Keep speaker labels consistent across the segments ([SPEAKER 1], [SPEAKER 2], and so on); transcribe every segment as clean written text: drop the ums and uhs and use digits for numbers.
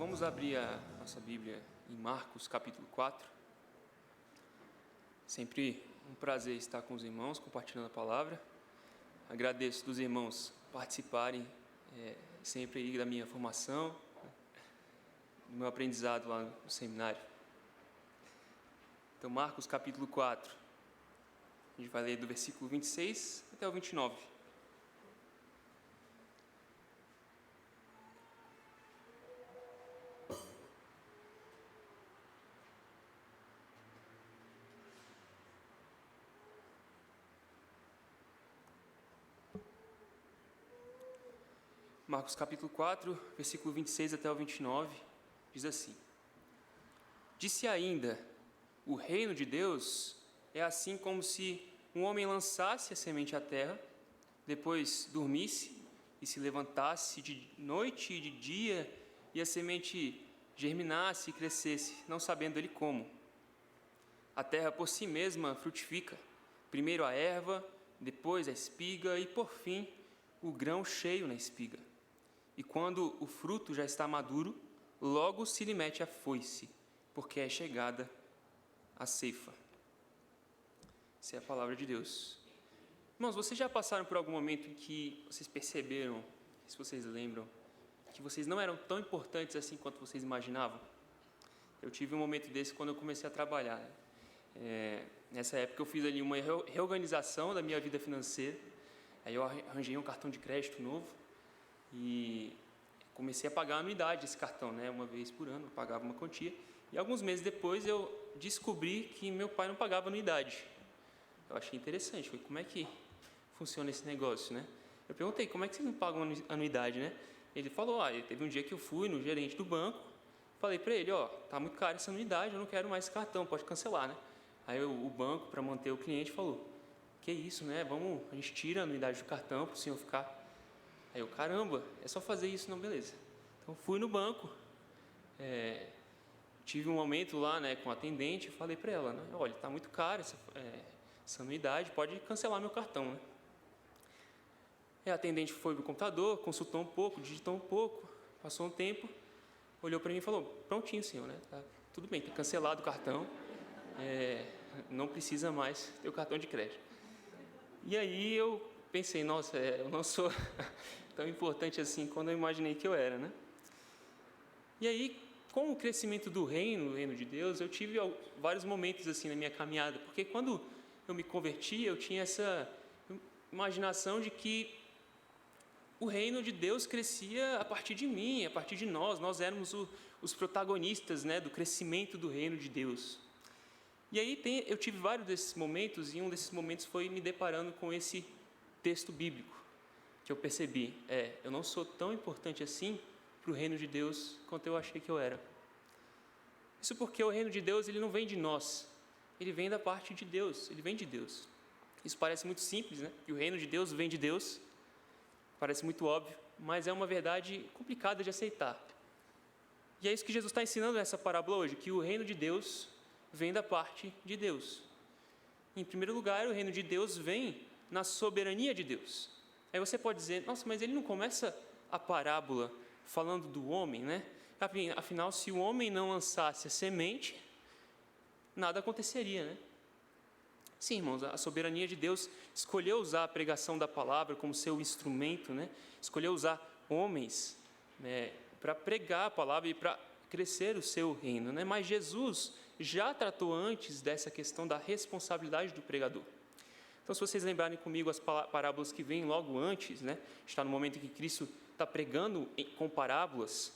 [SPEAKER 1] Vamos abrir a nossa Bíblia em Marcos, capítulo 4. Sempre um prazer estar com os irmãos, compartilhando a palavra. Agradeço dos irmãos participarem sempre aí da minha formação, do meu aprendizado lá no seminário. Então, Marcos, capítulo 4. A gente vai ler do versículo 26 até o 29. Marcos capítulo 4, versículo 26 até o 29, diz assim: Disse ainda, o reino de Deus é assim como se um homem lançasse a semente à terra, depois dormisse e se levantasse de noite e de dia, e a semente germinasse e crescesse, não sabendo ele como. A terra por si mesma frutifica, primeiro a erva, depois a espiga e, por fim, o grão cheio na espiga. E quando o fruto já está maduro, logo se lhe mete a foice, porque é chegada a ceifa. Essa é a palavra de Deus. Irmãos, vocês já passaram por algum momento em que vocês perceberam, se vocês lembram, que vocês não eram tão importantes assim quanto vocês imaginavam? Eu tive um momento desse quando eu comecei a trabalhar. Nessa época eu fiz ali uma reorganização da minha vida financeira. Aí eu arranjei um cartão de crédito novo e comecei a pagar a anuidade desse cartão, né? Uma vez por ano eu pagava uma quantia. E alguns meses depois eu descobri que meu pai não pagava anuidade. Eu achei interessante, falei, como é que funciona esse negócio, né? Eu perguntei, como é que vocês não pagam anuidade, né? Ele falou, teve um dia que eu fui no gerente do banco, falei para ele, tá muito caro essa anuidade, eu não quero mais esse cartão, pode cancelar, né? Aí o banco, para manter o cliente, falou, que isso, né? A gente tira a anuidade do cartão para o senhor ficar. Aí eu, caramba, é só fazer isso, não, beleza. Então fui no banco, tive um momento lá, né, com a atendente, falei para ela, né, olha, está muito caro essa anuidade, pode cancelar meu cartão, né? A atendente foi para o computador, consultou um pouco, digitou um pouco, passou um tempo, olhou para mim e falou, prontinho, senhor, né? Tá, tudo bem, está cancelado o cartão, não precisa mais ter o cartão de crédito. E aí eu pensei, nossa, eu não sou tão importante assim quando eu imaginei que eu era, né? E aí, com o crescimento do reino de Deus, eu tive vários momentos assim na minha caminhada, porque quando eu me converti, eu tinha essa imaginação de que o reino de Deus crescia a partir de mim, a partir de nós éramos os protagonistas, né, do crescimento do reino de Deus. E aí eu tive vários desses momentos, e um desses momentos foi me deparando com esse texto bíblico, que eu percebi, eu não sou tão importante assim para o reino de Deus quanto eu achei que eu era. Isso porque o reino de Deus, ele não vem de nós, ele vem da parte de Deus, ele vem de Deus. Isso parece muito simples, né? Que o reino de Deus vem de Deus, parece muito óbvio, mas é uma verdade complicada de aceitar. E é isso que Jesus está ensinando nessa parábola hoje, que o reino de Deus vem da parte de Deus. Em primeiro lugar, o reino de Deus vem na soberania de Deus. Aí você pode dizer, nossa, mas ele não começa a parábola falando do homem, né? Afinal, se o homem não lançasse a semente, nada aconteceria, né? Sim, irmãos, a soberania de Deus escolheu usar a pregação da palavra como seu instrumento, né? Escolheu usar homens, né, para pregar a palavra e para crescer o seu reino, né? Mas Jesus já tratou antes dessa questão da responsabilidade do pregador. Então, se vocês lembrarem comigo as parábolas que vêm logo antes, né? Está no momento em que Cristo está pregando com parábolas.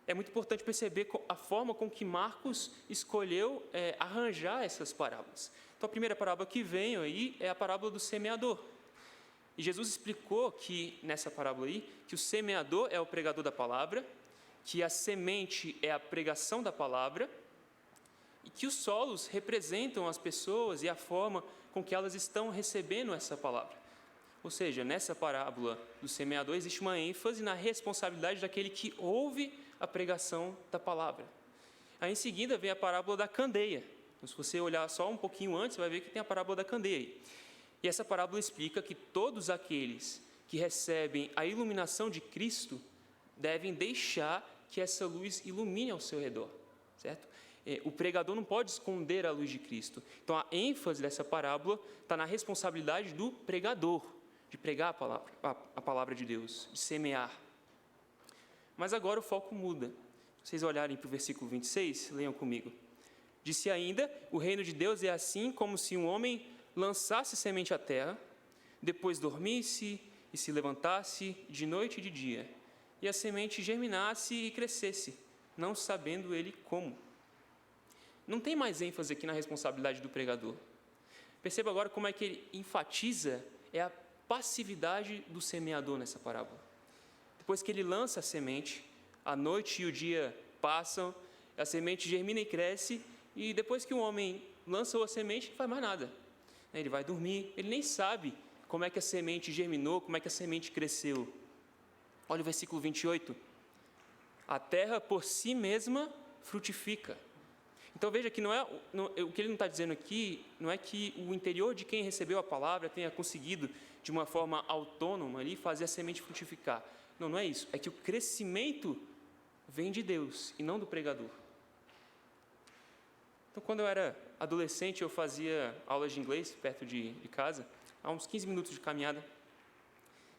[SPEAKER 1] É muito importante perceber a forma com que Marcos escolheu arranjar essas parábolas. Então, a primeira parábola que vem aí é a parábola do semeador. E Jesus explicou que, nessa parábola aí, que o semeador é o pregador da palavra, que a semente é a pregação da palavra, e que os solos representam as pessoas e a forma com que elas estão recebendo essa palavra. Ou seja, nessa parábola do semeador existe uma ênfase na responsabilidade daquele que ouve a pregação da palavra. Aí em seguida vem a parábola da candeia. Então, se você olhar só um pouquinho antes, vai ver que tem a parábola da candeia aí. E essa parábola explica que todos aqueles que recebem a iluminação de Cristo devem deixar que essa luz ilumine ao seu redor, certo? O pregador não pode esconder a luz de Cristo. Então, a ênfase dessa parábola está na responsabilidade do pregador, de pregar a palavra de Deus, de semear. Mas agora o foco muda. Se vocês olharem para o versículo 26, leiam comigo. Disse ainda, o reino de Deus é assim como se um homem lançasse semente à terra, depois dormisse e se levantasse de noite e de dia, e a semente germinasse e crescesse, não sabendo ele como. Não tem mais ênfase aqui na responsabilidade do pregador. Perceba agora como é que ele enfatiza a passividade do semeador nessa parábola. Depois que ele lança a semente, a noite e o dia passam, a semente germina e cresce, e depois que o homem lança a semente, não faz mais nada. Ele vai dormir, ele nem sabe como é que a semente germinou, como é que a semente cresceu. Olha o versículo 28. A terra por si mesma frutifica. Então veja que o que ele não está dizendo aqui não é que o interior de quem recebeu a palavra tenha conseguido, de uma forma autônoma, ali, fazer a semente frutificar. Não é isso. É que o crescimento vem de Deus e não do pregador. Então, quando eu era adolescente, eu fazia aulas de inglês perto de casa, a uns 15 minutos de caminhada.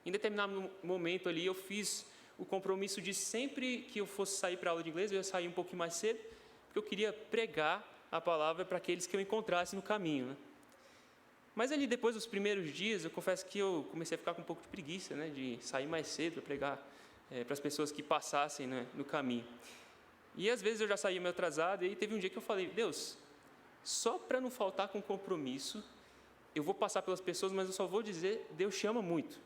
[SPEAKER 1] Em determinado momento ali, eu fiz o compromisso de sempre que eu fosse sair para a aula de inglês, eu ia sair um pouquinho mais cedo, porque eu queria pregar a palavra para aqueles que eu encontrasse no caminho, né? Mas ali, depois dos primeiros dias, eu confesso que eu comecei a ficar com um pouco de preguiça, né, de sair mais cedo para pregar para as pessoas que passassem, né, no caminho. E às vezes eu já saía meio atrasado, e aí teve um dia que eu falei, Deus, só para não faltar com compromisso, eu vou passar pelas pessoas, mas eu só vou dizer, Deus te ama muito,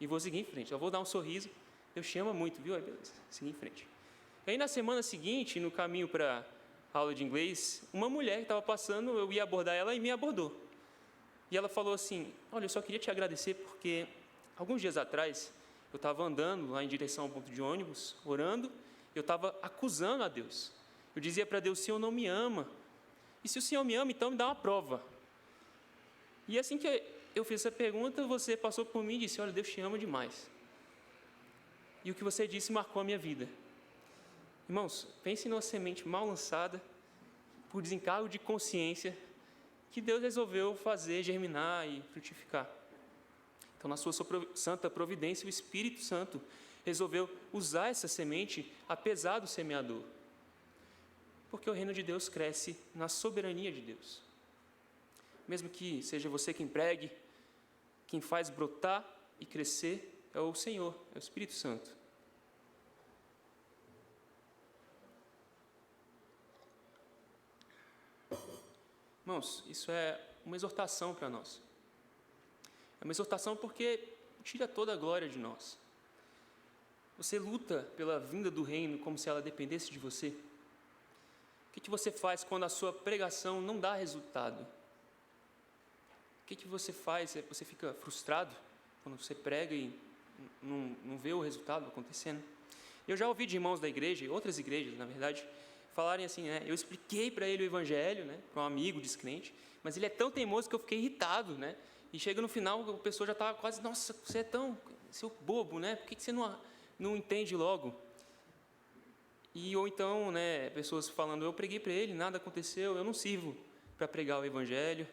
[SPEAKER 1] e vou seguir em frente. Eu vou dar um sorriso, Deus te ama muito, viu? Aí beleza, seguir em frente. E aí na semana seguinte, no caminho para a aula de inglês, uma mulher que estava passando, eu ia abordar ela e me abordou. E ela falou assim, olha, eu só queria te agradecer porque alguns dias atrás eu estava andando lá em direção ao ponto de ônibus, orando, eu estava acusando a Deus. Eu dizia para Deus, o Senhor não me ama. E se o Senhor me ama, então me dá uma prova. E assim que eu fiz essa pergunta, você passou por mim e disse, olha, Deus te ama demais. E o que você disse marcou a minha vida. Irmãos, pense numa semente mal lançada, por desencargo de consciência, que Deus resolveu fazer germinar e frutificar. Então, na sua santa providência, o Espírito Santo resolveu usar essa semente apesar do semeador. Porque o reino de Deus cresce na soberania de Deus. Mesmo que seja você quem pregue, quem faz brotar e crescer é o Senhor, é o Espírito Santo. Irmãos, isso é uma exortação para nós. É uma exortação porque tira toda a glória de nós. Você luta pela vinda do reino como se ela dependesse de você. O que você faz quando a sua pregação não dá resultado? O que você faz? Você fica frustrado quando você prega e não vê o resultado acontecendo? Eu já ouvi de irmãos da igreja, outras igrejas, na verdade, falarem assim, né? Eu expliquei para ele o evangelho, né, para um amigo descrente, mas ele é tão teimoso que eu fiquei irritado, né? E chega no final, a pessoa já está quase, nossa, você é tão, seu bobo, né? Por que você não entende logo? Ou então, né, pessoas falando, eu preguei para ele, nada aconteceu, eu não sirvo para pregar o evangelho,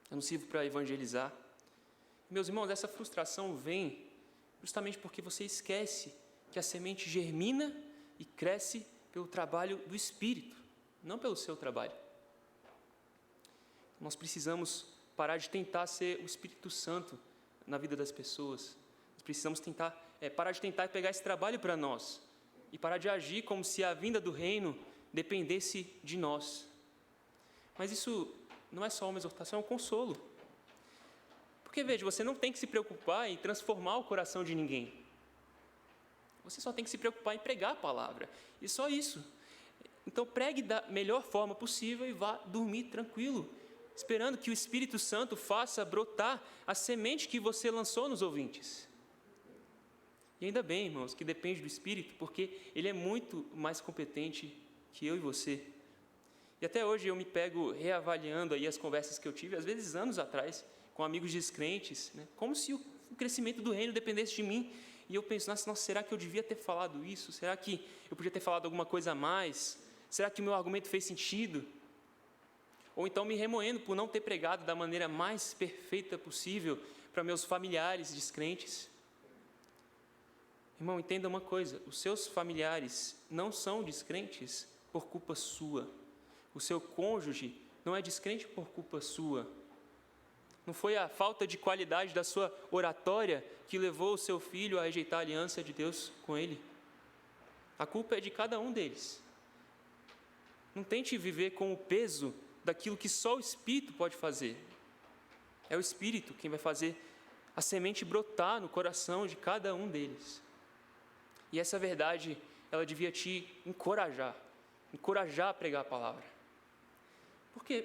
[SPEAKER 1] eu não sirvo para evangelizar. Meus irmãos, essa frustração vem justamente porque você esquece que a semente germina e cresce pelo trabalho do Espírito, não pelo seu trabalho. Nós precisamos parar de tentar ser o Espírito Santo na vida das pessoas. Nós precisamos parar de tentar pegar esse trabalho para nós e parar de agir como se a vinda do reino dependesse de nós. Mas isso não é só uma exortação, é um consolo. Porque, veja, você não tem que se preocupar em transformar o coração de ninguém. Você só tem que se preocupar em pregar a palavra. E só isso. Então, pregue da melhor forma possível e vá dormir tranquilo, esperando que o Espírito Santo faça brotar a semente que você lançou nos ouvintes. E ainda bem, irmãos, que depende do Espírito, porque Ele é muito mais competente que eu e você. E até hoje eu me pego reavaliando aí as conversas que eu tive, às vezes anos atrás, com amigos descrentes, né? Como se o crescimento do reino dependesse de mim. e eu penso, nossa, será que eu devia ter falado isso? Será que eu podia ter falado alguma coisa a mais? Será que o meu argumento fez sentido? Ou então me remoendo por não ter pregado da maneira mais perfeita possível para meus familiares descrentes. Irmão, entenda uma coisa, os seus familiares não são descrentes por culpa sua. O seu cônjuge não é descrente por culpa sua. Não foi a falta de qualidade da sua oratória que levou o seu filho a rejeitar a aliança de Deus com ele. A culpa é de cada um deles. Não tente viver com o peso daquilo que só o Espírito pode fazer. É o Espírito quem vai fazer a semente brotar no coração de cada um deles. E essa verdade, ela devia te encorajar a pregar a palavra. Porque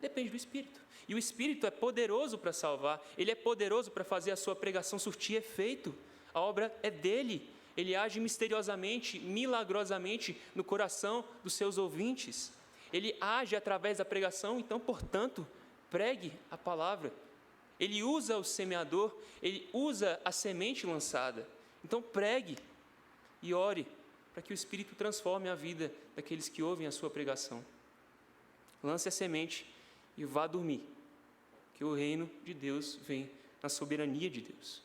[SPEAKER 1] depende do Espírito. E o Espírito é poderoso para salvar, ele é poderoso para fazer a sua pregação surtir efeito. A obra é dele. Ele age misteriosamente, milagrosamente no coração dos seus ouvintes. Ele age através da pregação, então, portanto, pregue a palavra. Ele usa o semeador, ele usa a semente lançada. Então, pregue e ore para que o Espírito transforme a vida daqueles que ouvem a sua pregação. Lance a semente e vá dormir, que o reino de Deus vem na soberania de Deus.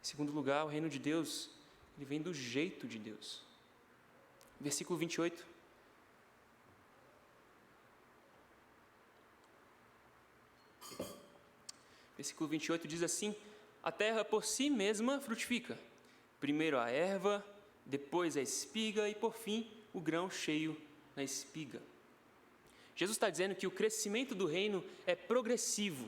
[SPEAKER 1] Em segundo lugar, o reino de Deus, ele vem do jeito de Deus. Versículo 28. Versículo 28 diz assim: a terra por si mesma frutifica. Primeiro a erva, depois a espiga e, por fim, o grão cheio na espiga. Jesus está dizendo que o crescimento do reino é progressivo.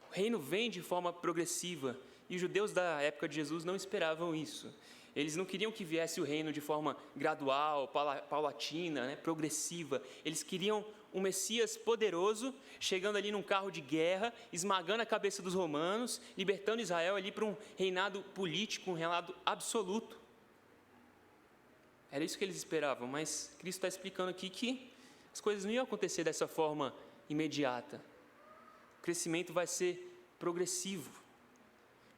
[SPEAKER 1] O reino vem de forma progressiva. E os judeus da época de Jesus não esperavam isso. Eles não queriam que viesse o reino de forma gradual, paulatina, progressiva. Eles queriam um Messias poderoso, chegando ali num carro de guerra, esmagando a cabeça dos romanos, libertando Israel ali para um reinado político, um reinado absoluto. Era isso que eles esperavam, mas Cristo está explicando aqui que as coisas não iam acontecer dessa forma imediata. O crescimento vai ser progressivo.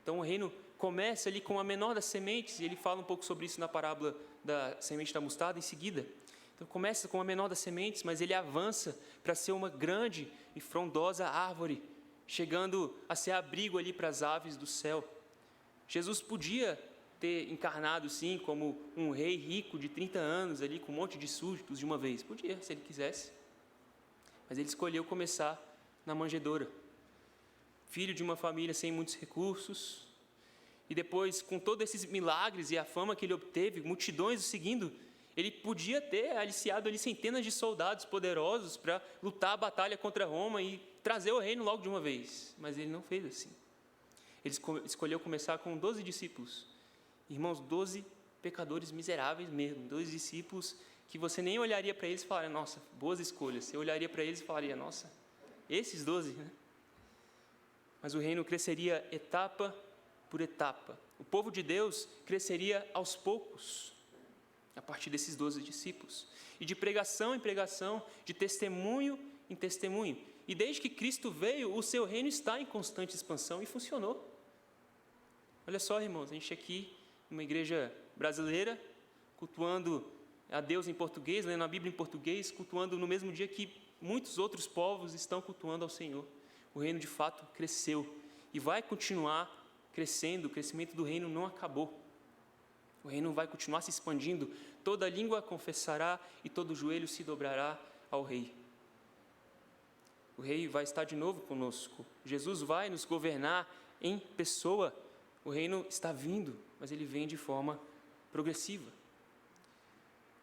[SPEAKER 1] Então o reino começa ali com a menor das sementes, e ele fala um pouco sobre isso na parábola da semente da mostarda em seguida. Então começa com a menor das sementes, mas ele avança para ser uma grande e frondosa árvore, chegando a ser abrigo ali para as aves do céu. Jesus podia ter encarnado, sim, como um rei rico de 30 anos, ali com um monte de súditos de uma vez. Podia, se ele quisesse. Mas ele escolheu começar na manjedoura. Filho de uma família sem muitos recursos, e depois, com todos esses milagres e a fama que ele obteve, multidões o seguindo, ele podia ter aliciado ali centenas de soldados poderosos para lutar a batalha contra Roma e trazer o reino logo de uma vez. Mas ele não fez assim. Ele escolheu começar com 12 discípulos. Irmãos, 12 pecadores miseráveis mesmo, 12 discípulos que você nem olharia para eles e falaria, nossa, boas escolhas. Você olharia para eles e falaria, nossa, esses 12, né? Mas o reino cresceria etapa por etapa. O povo de Deus cresceria aos poucos, a partir desses 12 discípulos. E de pregação em pregação, de testemunho em testemunho. E desde que Cristo veio, o seu reino está em constante expansão e funcionou. Olha só, irmãos, a gente aqui, numa igreja brasileira, cultuando a Deus em português, lendo a Bíblia em português, cultuando no mesmo dia que muitos outros povos estão cultuando ao Senhor. O reino de fato cresceu e vai continuar crescendo, o crescimento do reino não acabou. O reino vai continuar se expandindo, toda língua confessará e todo joelho se dobrará ao Rei. O Rei vai estar de novo conosco, Jesus vai nos governar em pessoa. O reino está vindo, mas ele vem de forma progressiva.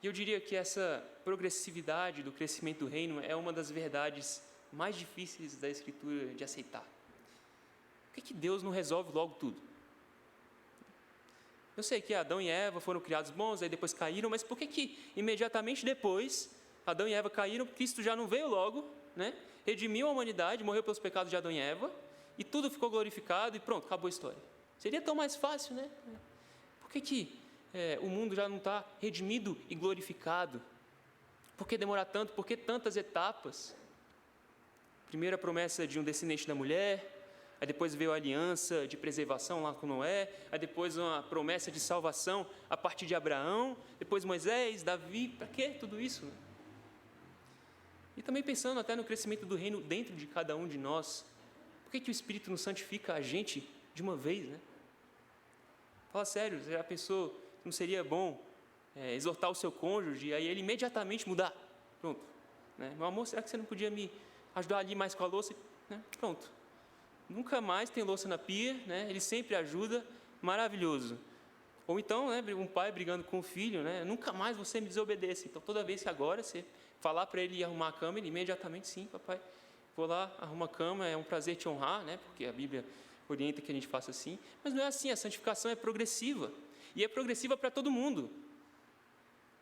[SPEAKER 1] E eu diria que essa progressividade do crescimento do reino é uma das verdades mais difíceis da Escritura de aceitar. Por que Deus não resolve logo tudo? Eu sei que Adão e Eva foram criados bons, aí depois caíram, mas por que imediatamente depois Adão e Eva caíram, Cristo já não veio logo, né? Redimiu a humanidade, morreu pelos pecados de Adão e Eva, e tudo ficou glorificado e pronto, acabou a história. Seria tão mais fácil, né? Por que o mundo já não está redimido e glorificado? Por que demorar tanto? Por que tantas etapas? Primeiro a promessa de um descendente da mulher, aí depois veio a aliança de preservação lá com Noé, aí depois uma promessa de salvação a partir de Abraão, depois Moisés, Davi, para que tudo isso? E também pensando até no crescimento do reino dentro de cada um de nós, por que o Espírito não santifica a gente de uma vez, né? Fala sério, você já pensou que não seria bom exortar o seu cônjuge e aí ele imediatamente mudar? Pronto. Né? Meu amor, será que você não podia me ajudar ali mais com a louça? Né? Pronto. Nunca mais tem louça na pia, né? Ele sempre ajuda, maravilhoso. Ou então, né, um pai brigando com o filho, né? Nunca mais você me desobedece. Então, toda vez que agora você falar para ele ir arrumar a cama, ele imediatamente, sim, papai, vou lá, arruma a cama, é um prazer te honrar, né? Porque a Bíblia orienta que a gente faça assim. Mas não é assim, a santificação é progressiva. E é progressiva para todo mundo.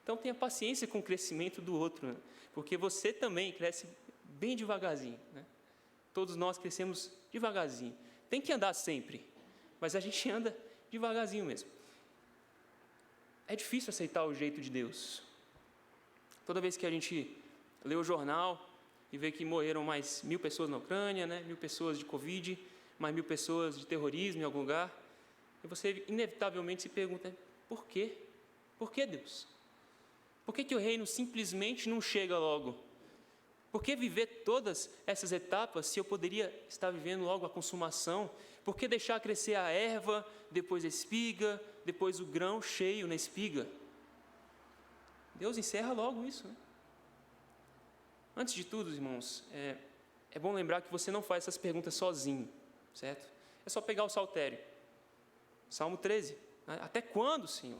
[SPEAKER 1] Então, tenha paciência com o crescimento do outro, né? Porque você também cresce bem devagarzinho, né? Todos nós crescemos devagarzinho. Tem que andar sempre, mas a gente anda devagarzinho mesmo. É difícil aceitar o jeito de Deus. Toda vez que a gente lê o jornal e vê que morreram mais 1.000 pessoas na Ucrânia, né? 1.000 pessoas de Covid, mais 1.000 pessoas de terrorismo em algum lugar, e você inevitavelmente se pergunta, por quê? Por que Deus? Por que o reino simplesmente não chega logo? Por que viver todas essas etapas se eu poderia estar vivendo logo a consumação? Por que deixar crescer a erva, depois a espiga, depois o grão cheio na espiga? Deus encerra logo isso, né? Antes de tudo, irmãos, é bom lembrar que você não faz essas perguntas sozinho, certo? É só pegar o saltério. Salmo 13. Até quando, Senhor?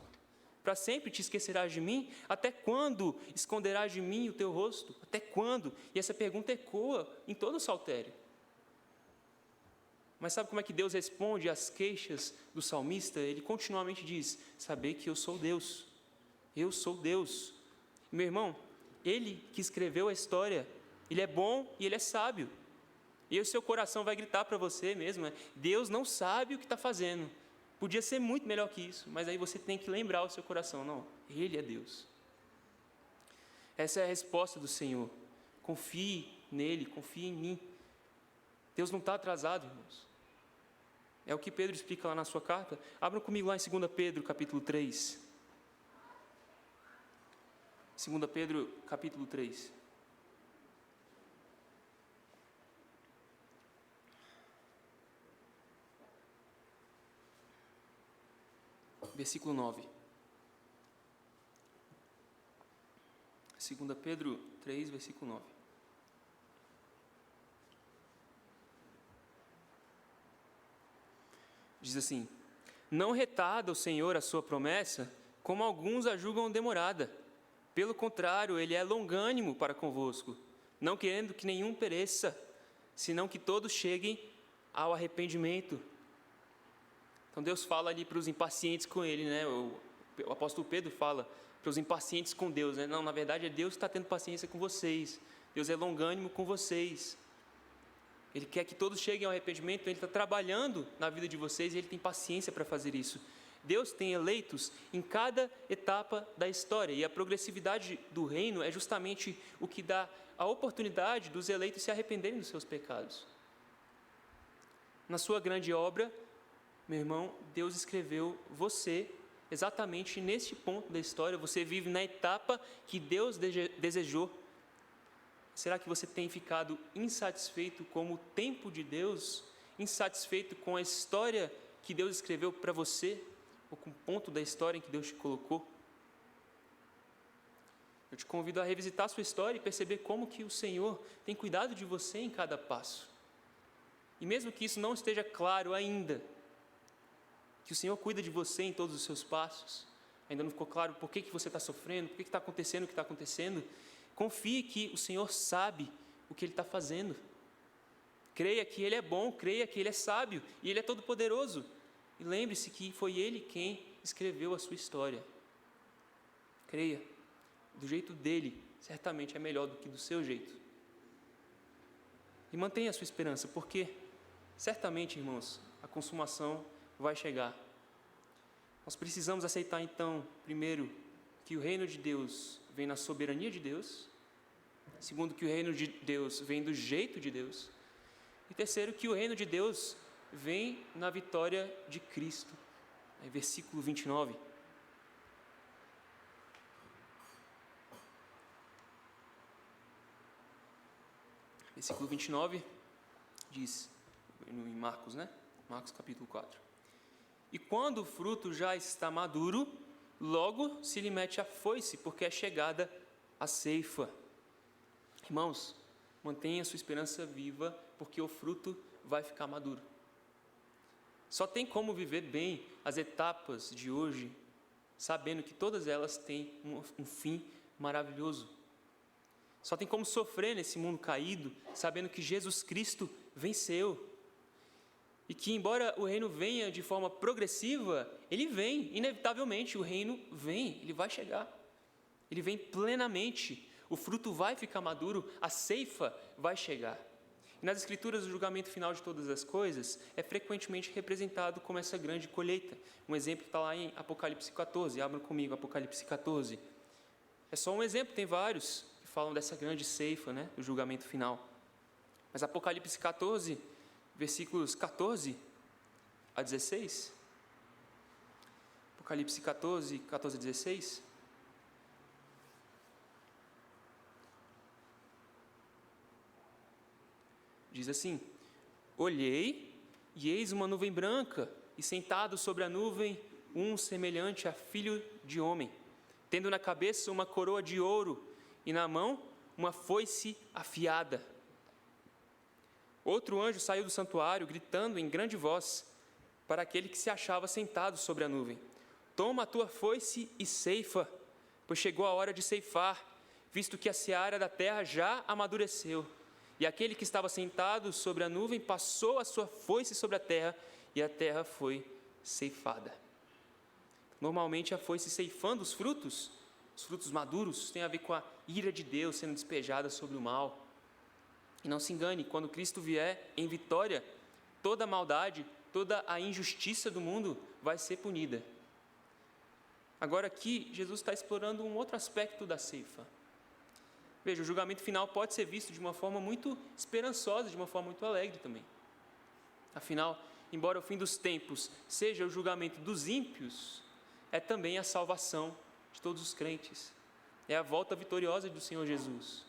[SPEAKER 1] Para sempre te esquecerás de mim? Até quando esconderás de mim o teu rosto? Até quando? E essa pergunta ecoa em todo o saltério. Mas sabe como é que Deus responde às queixas do salmista? Ele continuamente diz, saber que eu sou Deus. Eu sou Deus. Meu irmão, Ele que escreveu a história, Ele é bom e Ele é sábio. E o seu coração vai gritar para você mesmo, Deus não sabe o que está fazendo. Podia ser muito melhor que isso, mas aí você tem que lembrar o seu coração, não, Ele é Deus. Essa é a resposta do Senhor. Confie nele, confie em mim. Deus não está atrasado, irmãos. É o que Pedro explica lá na sua carta. Abram comigo lá em 2 Pedro, capítulo 3. 2 Pedro, capítulo 3. Versículo 9. 2 Pedro 3, versículo 9. Diz assim, não retarda o Senhor a sua promessa, como alguns a julgam demorada. Pelo contrário, Ele é longânimo para convosco, não querendo que nenhum pereça, senão que todos cheguem ao arrependimento. Então Deus fala ali para os impacientes com Ele, né? O apóstolo Pedro fala para os impacientes com Deus, né? Não, na verdade é Deus que está tendo paciência com vocês. Deus é longânimo com vocês. Ele quer que todos cheguem ao arrependimento, então Ele está trabalhando na vida de vocês e Ele tem paciência para fazer isso. Deus tem eleitos em cada etapa da história e a progressividade do reino é justamente o que dá a oportunidade dos eleitos se arrependerem dos seus pecados. Na sua grande obra, meu irmão, Deus escreveu você exatamente neste ponto da história. Você vive na etapa que Deus desejou. Será que você tem ficado insatisfeito com o tempo de Deus? Insatisfeito com a história que Deus escreveu para você? Ou com o ponto da história em que Deus te colocou? Eu te convido a revisitar a sua história e perceber como que o Senhor tem cuidado de você em cada passo. E mesmo que isso não esteja claro ainda, que o Senhor cuida de você em todos os seus passos, ainda não ficou claro por que você está sofrendo, por que está acontecendo o que está acontecendo, confie que o Senhor sabe o que Ele está fazendo. Creia que Ele é bom, creia que Ele é sábio e Ele é todo-poderoso. E lembre-se que foi Ele quem escreveu a sua história. Creia, do jeito dele, certamente é melhor do que do seu jeito. E mantenha a sua esperança, porque certamente, irmãos, a consumação vai chegar. Nós precisamos aceitar então, primeiro, que o reino de Deus vem na soberania de Deus. Segundo, que o reino de Deus vem do jeito de Deus. E terceiro, que o reino de Deus vem na vitória de Cristo. Versículo 29. Versículo 29 diz, em Marcos, Marcos capítulo 4. E quando o fruto já está maduro, logo se lhe mete a foice, porque é chegada a ceifa. Irmãos, mantenha sua esperança viva, porque o fruto vai ficar maduro. Só tem como viver bem as etapas de hoje, sabendo que todas elas têm um fim maravilhoso. Só tem como sofrer nesse mundo caído, sabendo que Jesus Cristo venceu. E que, embora o reino venha de forma progressiva, ele vem, inevitavelmente, o reino vem, ele vai chegar. Ele vem plenamente, o fruto vai ficar maduro, a ceifa vai chegar. E nas Escrituras, o julgamento final de todas as coisas é frequentemente representado como essa grande colheita. Um exemplo está lá em Apocalipse 14, abram comigo Apocalipse 14. É só um exemplo, tem vários que falam dessa grande ceifa, do julgamento final. Mas Apocalipse 14, versículos 14 a 16. Apocalipse 14, 14 a 16. Diz assim: olhei, e eis uma nuvem branca, e sentado sobre a nuvem, um semelhante a filho de homem, tendo na cabeça uma coroa de ouro, e na mão uma foice afiada. Outro anjo saiu do santuário, gritando em grande voz, para aquele que se achava sentado sobre a nuvem: toma a tua foice e ceifa, pois chegou a hora de ceifar, visto que a seara da terra já amadureceu. E aquele que estava sentado sobre a nuvem passou a sua foice sobre a terra, e a terra foi ceifada. Normalmente a foice ceifando os frutos maduros, tem a ver com a ira de Deus sendo despejada sobre o mal. E não se engane, quando Cristo vier em vitória, toda a maldade, toda a injustiça do mundo vai ser punida. Agora aqui, Jesus está explorando um outro aspecto da ceifa. Veja, o julgamento final pode ser visto de uma forma muito esperançosa, de uma forma muito alegre também. Afinal, embora o fim dos tempos seja o julgamento dos ímpios, é também a salvação de todos os crentes. É a volta vitoriosa do Senhor Jesus.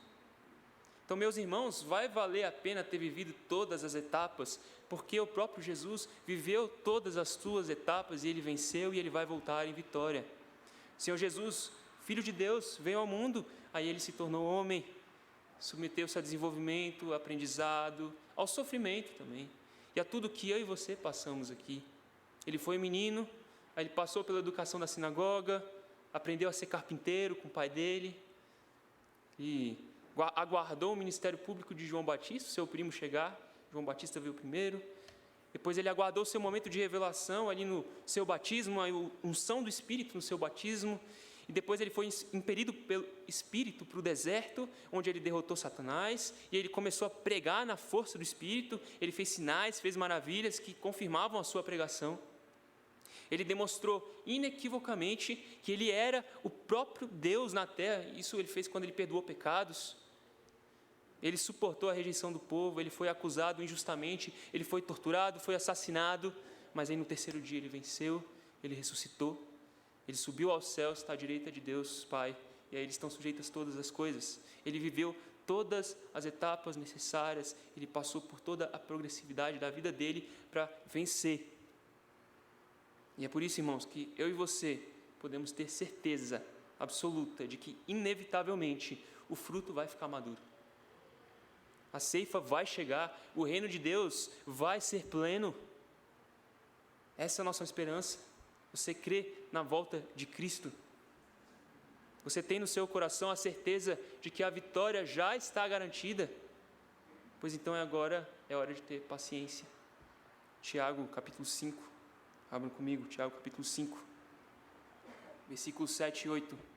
[SPEAKER 1] Então, meus irmãos, vai valer a pena ter vivido todas as etapas, porque o próprio Jesus viveu todas as suas etapas e ele venceu e ele vai voltar em vitória. O Senhor Jesus, Filho de Deus, veio ao mundo, aí ele se tornou homem, submeteu-se a desenvolvimento, aprendizado, ao sofrimento também, e a tudo que eu e você passamos aqui. Ele foi menino, aí ele passou pela educação da sinagoga, aprendeu a ser carpinteiro com o pai dele, e aguardou o ministério público de João Batista, seu primo, chegar. João Batista veio primeiro. Depois ele aguardou o seu momento de revelação ali no seu batismo, a unção do Espírito no seu batismo. E depois ele foi impelido pelo Espírito para o deserto, onde ele derrotou Satanás. E ele começou a pregar na força do Espírito. Ele fez sinais, fez maravilhas que confirmavam a sua pregação. Ele demonstrou inequivocamente que ele era o próprio Deus na terra. Isso ele fez quando ele perdoou pecados. Ele suportou a rejeição do povo, ele foi acusado injustamente, ele foi torturado, foi assassinado, mas aí no terceiro dia ele venceu, ele ressuscitou, ele subiu aos céus, está à direita de Deus Pai, e aí eles estão sujeitas todas as coisas. Ele viveu todas as etapas necessárias, ele passou por toda a progressividade da vida dele para vencer. E é por isso, irmãos, que eu e você podemos ter certeza absoluta de que, inevitavelmente, o fruto vai ficar maduro. A ceifa vai chegar, o reino de Deus vai ser pleno. Essa é a nossa esperança. Você crê na volta de Cristo? Você tem no seu coração a certeza de que a vitória já está garantida? Pois então agora é hora de ter paciência. Tiago, capítulo 5. Abram comigo, Tiago, capítulo 5, versículos 7 e 8.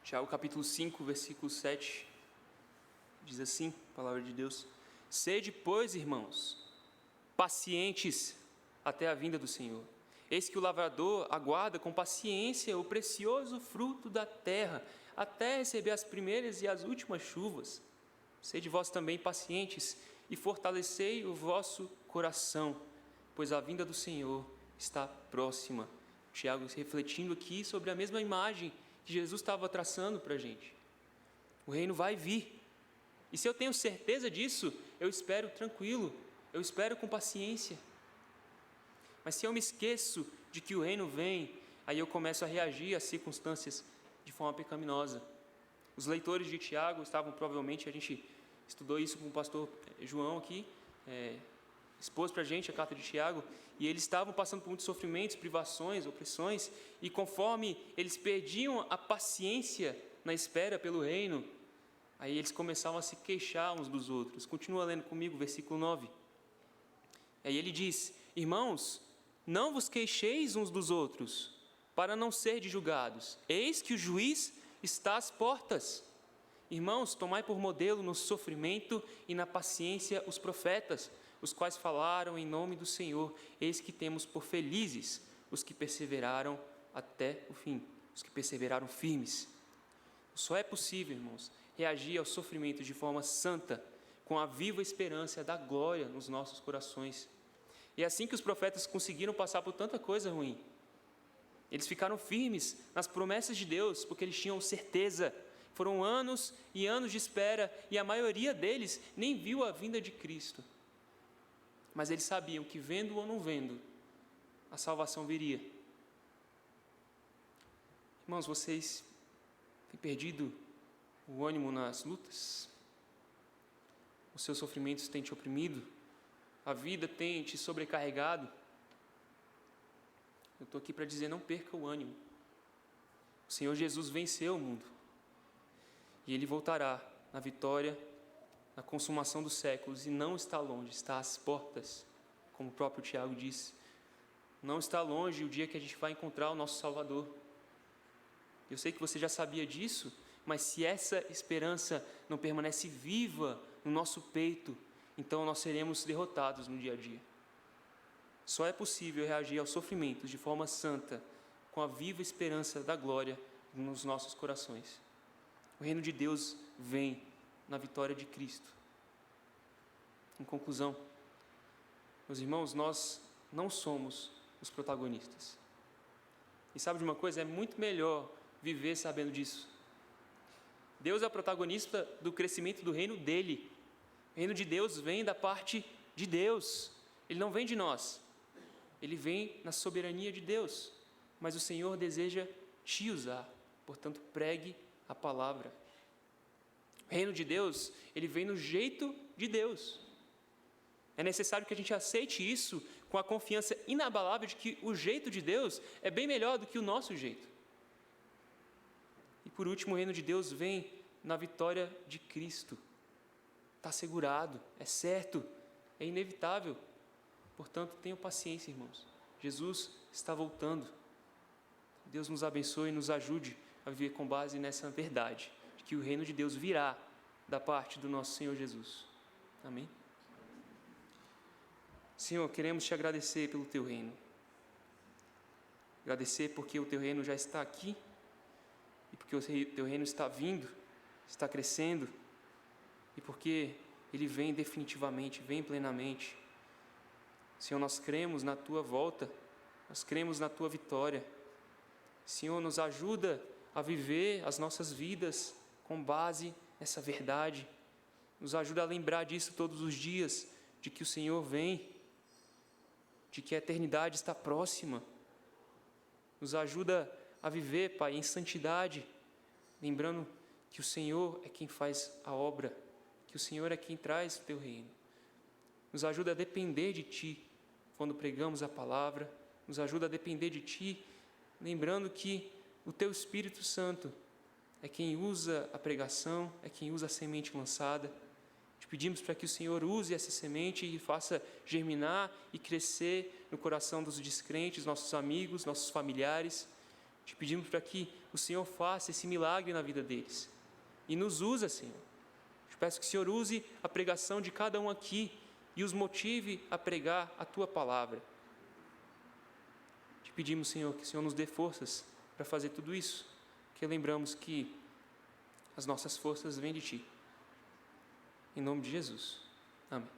[SPEAKER 1] Tiago capítulo 5, versículo 7, diz assim, a palavra de Deus: sede, pois, irmãos, pacientes até a vinda do Senhor. Eis que o lavrador aguarda com paciência o precioso fruto da terra, até receber as primeiras e as últimas chuvas. Sede vós também pacientes e fortalecei o vosso coração, pois a vinda do Senhor está próxima. Tiago refletindo aqui sobre a mesma imagem que Jesus estava traçando para a gente. O reino vai vir. E se eu tenho certeza disso, eu espero tranquilo, eu espero com paciência. Mas se eu me esqueço de que o reino vem, aí eu começo a reagir às circunstâncias de forma pecaminosa. Os leitores de Tiago estavam provavelmente, a gente estudou isso com o pastor João aqui, expôs para a gente a carta de Tiago, e eles estavam passando por muitos sofrimentos, privações, opressões, e conforme eles perdiam a paciência na espera pelo reino, aí eles começavam a se queixar uns dos outros. Continua lendo comigo, versículo 9. Aí ele diz: irmãos, não vos queixeis uns dos outros, para não serdes julgados. Eis que o juiz está às portas. Irmãos, tomai por modelo no sofrimento e na paciência os profetas, os quais falaram em nome do Senhor. Eis que temos por felizes os que perseveraram até o fim, os que perseveraram firmes. Só é possível, irmãos, reagir ao sofrimento de forma santa, com a viva esperança da glória nos nossos corações. E é assim que os profetas conseguiram passar por tanta coisa ruim. Eles ficaram firmes nas promessas de Deus, porque eles tinham certeza. Foram anos e anos de espera, e a maioria deles nem viu a vinda de Cristo. Mas eles sabiam que, vendo ou não vendo, a salvação viria. Irmãos, vocês têm perdido o ânimo nas lutas? Os seus sofrimentos têm te oprimido? A vida tem te sobrecarregado? Eu estou aqui para dizer, não perca o ânimo. O Senhor Jesus venceu o mundo. E Ele voltará na vitória, na consumação dos séculos, e não está longe, está às portas, como o próprio Tiago disse. Não está longe o dia que a gente vai encontrar o nosso Salvador. Eu sei que você já sabia disso, mas se essa esperança não permanece viva no nosso peito, então nós seremos derrotados no dia a dia. Só é possível reagir aos sofrimentos de forma santa, com a viva esperança da glória nos nossos corações. O reino de Deus vem na vitória de Cristo. Em conclusão, meus irmãos, nós não somos os protagonistas. E sabe de uma coisa? É muito melhor viver sabendo disso. Deus é o protagonista do crescimento do reino dele. O reino de Deus vem da parte de Deus. Ele não vem de nós. Ele vem na soberania de Deus. Mas o Senhor deseja te usar. Portanto, pregue a palavra. O reino de Deus, ele vem no jeito de Deus. É necessário que a gente aceite isso com a confiança inabalável de que o jeito de Deus é bem melhor do que o nosso jeito. E por último, o reino de Deus vem na vitória de Cristo. Está assegurado, é certo, é inevitável. Portanto, tenham paciência, irmãos. Jesus está voltando. Deus nos abençoe e nos ajude a viver com base nessa verdade, de que o reino de Deus virá da parte do nosso Senhor Jesus. Amém? Senhor, queremos te agradecer pelo teu reino. Agradecer porque o teu reino já está aqui, e porque o teu reino está vindo, está crescendo, e porque ele vem definitivamente, vem plenamente. Senhor, nós cremos na tua volta, nós cremos na tua vitória. Senhor, nos ajuda a viver as nossas vidas com base nessa verdade. Nos ajuda a lembrar disso todos os dias, de que o Senhor vem, de que a eternidade está próxima. Nos ajuda a viver, Pai, em santidade, lembrando que o Senhor é quem faz a obra, que o Senhor é quem traz o teu reino. Nos ajuda a depender de Ti quando pregamos a palavra, nos ajuda a depender de Ti, lembrando que o Teu Espírito Santo é quem usa a pregação, é quem usa a semente lançada. Te pedimos para que o Senhor use essa semente e faça germinar e crescer no coração dos descrentes, nossos amigos, nossos familiares. Te pedimos para que o Senhor faça esse milagre na vida deles. E nos usa, Senhor. Te peço que o Senhor use a pregação de cada um aqui e os motive a pregar a Tua palavra. pedimos, Senhor, que o Senhor nos dê forças para fazer tudo isso, que lembramos que as nossas forças vêm de Ti. Em nome de Jesus. Amém.